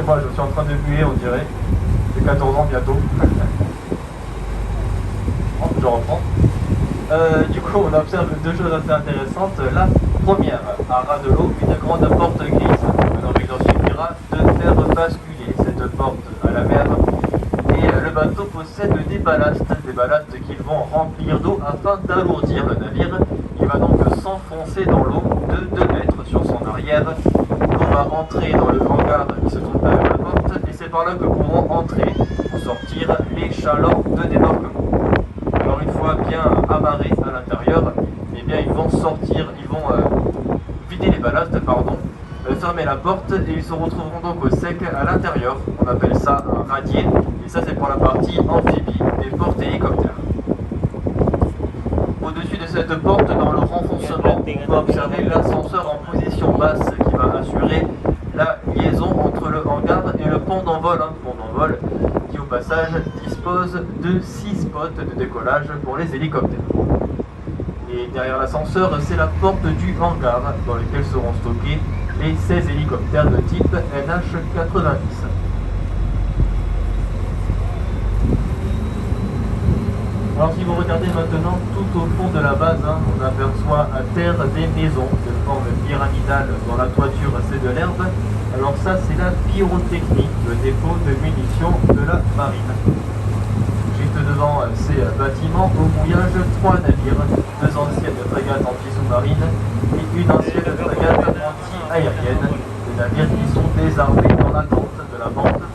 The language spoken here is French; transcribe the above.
Excusez-moi, je suis en train de muer, on dirait. J'ai 14 ans bientôt. Bon, je reprends. Du coup, on observe deux choses assez intéressantes. La première, à ras de l'eau, une grande porte grise. Alors, il en suffira de faire basculer cette porte à la mer. Et le bateau possède des ballasts qu'ils vont remplir d'eau afin d'alourdir le navire. Il va donc s'enfoncer dans l'eau de 2 mètres sur son arrière. On va entrer dans le hangar qui se trouve derrière la porte et c'est par là que pourront entrer ou sortir les chalands de débarquement. Alors une fois bien amarrés à l'intérieur, eh bien ils vont sortir, ils vont vider les ballasts, fermer la porte et ils se retrouveront donc au sec à l'intérieur. On appelle ça un radier et ça c'est pour la partie amphibie des portes hélicoptères. Au-dessus de cette porte, dans le renfoncement, on va observer l'ascenseur en position basse qui va assurer la liaison entre le hangar et le pont d'envol, qui au passage dispose de 6 spots de décollage pour les hélicoptères. Et derrière l'ascenseur, c'est la porte du hangar dans lequel seront stockés les 16 hélicoptères de type NH-90. Alors si vous regardez maintenant tout au fond de la base, on aperçoit à terre des maisons de forme pyramidale dont la toiture c'est de l'herbe. Alors ça c'est la pyrotechnie, le dépôt de munitions de la marine. Juste devant ces bâtiments, au mouillage, 3 navires, 2 anciennes frégates anti-sous-marines et une ancienne frégate anti-aérienne. Des navires qui sont désarmés dans l'attente de la vente